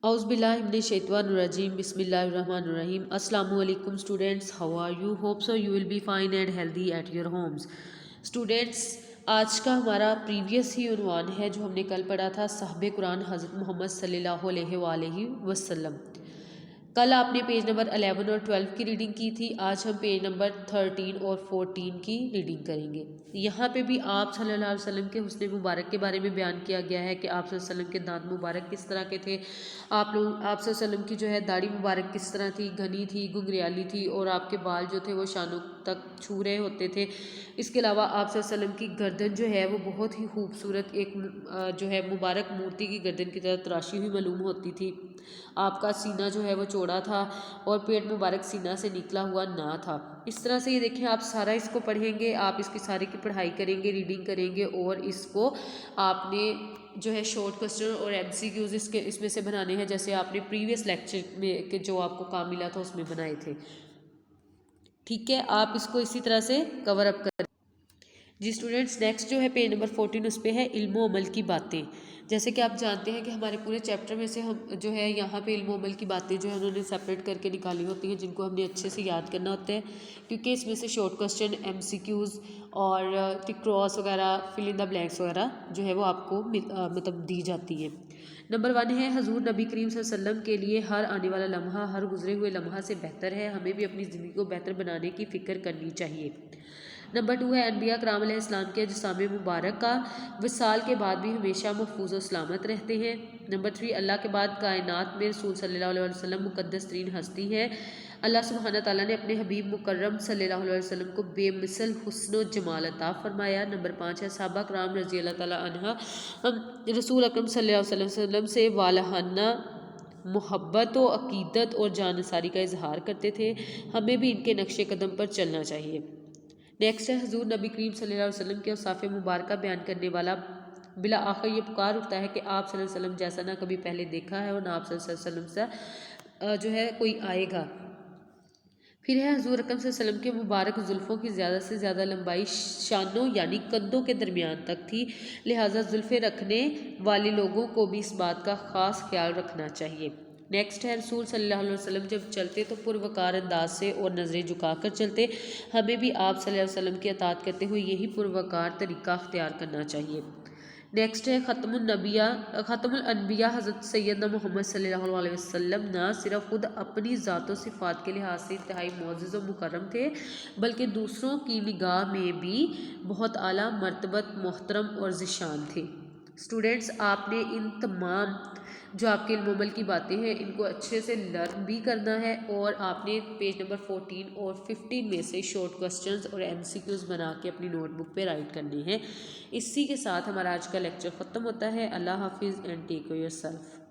Auzubillahiminash-shaytanir-rajim. Bismillahir-rahmanir-rahim. Assalamualaikum students. How are you? Hope so you will be fine and healthy at your homes. Students, आज का हमारा previous ही उन्वान है जो हमने कल पढ़ा था साहब कुरान हज़रत मोहम्मद सल्लल्लाहु अलैहि वसल्लम। कल आपने पेज नंबर 11 और 12 की रीडिंग की थी। आज हम पेज नंबर 13 और 14 की रीडिंग करेंगे। यहाँ पे भी आप सल्लल्लाहु अलैहि वसल्लम के हुस्न मुबारक के बारे में बयान किया गया है कि आप सल्लल्लाहु अलैहि वसल्लम के दांत मुबारक किस तरह के थे। आप सल्लल्लाहु अलैहि वसल्लम की जो है दाढ़ी मुबारक किस तरह थी, घनी थी, घुंघरियाली थी, और आपके बाल जो थे वो शानों तक छू रहे होते थे। इसके अलावा आप सल्लल्लाहु अलैहि वसल्लम की गर्दन जो है वो बहुत ही खूबसूरत एक जो है मुबारक मूर्ति की गर्दन की तरह तराशी हुई मालूम होती थी। आपका सीना जो है वो चौड़ा था और पेट मुबारक सीना से निकला हुआ ना था। इस तरह से ये देखें, आप सारा इसको पढ़ेंगे, आप इसकी सारी की पढ़ाई करेंगे, रीडिंग करेंगे, और इसको आपने जो है शॉर्ट क्वेश्चन और एमसीक्यूज इसमें से बनाने हैं, जैसे आपने प्रीवियस लेक्चर में के जो आपको काम मिला था उसमें बनाए थे। ठीक है, आप इसको इसी तरह से कवर अप करें। जी स्टूडेंट्स, नेक्स्ट जो है पेज नंबर 14 उस पे है इल्म अमल की बातें। जैसे कि आप जानते हैं कि हमारे पूरे चैप्टर में से हम जो है यहाँ पे इल्म अमल की बातें जो है उन्होंने सेपरेट करके निकाली होती हैं, जिनको हमने अच्छे से याद करना होता है, क्योंकि इसमें से शॉर्ट क्वेश्चन, एमसीक्यूज और टिक क्रॉस वगैरह, फिल इन द ब्लैंक्स वगैरह जो है वो आपको मतलब दी जाती है। नंबर 1 है हजूर नबी करीम सल्लल्लाहु अलैहि वसल्लम के लिए हर आने वाला लम्हा हर गुजरे हुए लम्हा से बेहतर है। हमें भी अपनी ज़िंदगी को बेहतर बनाने की फ़िक्र करनी चाहिए। नंबर 2 है अनबिया कराम अलैहिस्सलाम के अजसाम मुबारक का विसाल के बाद भी हमेशा महफूज और सलामत रहते हैं। नंबर 3 अल्लाह के बाद कायनात में रसूल सल्लल्लाहु अलैहि वसल्लम मुकद्दस तरीन हस्ती है। अल्लाह सुब्हानहू तआला ने अपने हबीब मुकर्रम सल्लल्लाहु अलैहि वसल्लम को बेमिसल हुस्न व जमाल अता फरमाया। नंबर 5 है सहाबा कराम रज़ी अल्लाह तआला अन्हा हम रसूल अकरम सल्लल्लाहु अलैहि वसल्लम से वालहाना मोहब्बत व अकीदत और जानसारी का इजहार करते थे। हमें भी इनके नक्शे कदम पर चलना चाहिए। नेक्स्ट है हजूर नबी करीम सल्लल्लाहु अलैहि वसल्लम के औसाफ मुबारक बयान करने वाला बिला आखिर ये पुकार उठता है कि आप सल्लल्लाहु अलैहि वसल्लम जैसा ना कभी पहले देखा है और ना आप सल्लल्लाहु अलैहि वसल्लम से जो है कोई आएगा। फिर है हजूर अकरम सल्लल्लाहु अलैहि वसल्लम के मुबारक जुल्फ़ों की ज़्यादा से ज़्यादा लंबाई शानों यानी कंधों के दरमियान तक थी, लिहाजा जुल्फ़े रखने वाले लोगों को भी इस बात का ख़ास ख्याल रखना चाहिए। नेक्स्ट है रसूल सल्लल्लाहु अलैहि वसल्लम जब चलते तो पुरवकार अंदाज से और नज़रें झुकाकर चलते। हमें भी आप सल्लल्लाहु अलैहि वसल्लम की अतात करते हुए यही पुरवकार तरीका अख्तियार करना चाहिए। नेक्स्ट है ख़त्मुल अनबिया हज़रत सैयदना मोहम्मद सल्लल्लाहु अलैहि वसल्लम ना सिर्फ खुद अपनी ज़ात व सिफ़ात के लिहाज से इंतहाई मोअज़्ज़ज़ व मुकर्रम थे, बल्कि दूसरों की निगाह में भी बहुत आला मर्तबत, मोहतरम और ज़िशान थे। स्टूडेंट्स, आपने इन तमाम जो आपके इल्म अमल की बातें हैं इनको अच्छे से लर्न भी करना है, और आपने पेज नंबर 14 और 15 में से शॉर्ट क्वेश्चंस और एमसीक्यूज बना के अपनी नोटबुक पे राइट करने हैं। इसी के साथ हमारा आज का लेक्चर ख़त्म होता है। अल्लाह हाफिज़ एंड टेक केयर योरसेल्फ।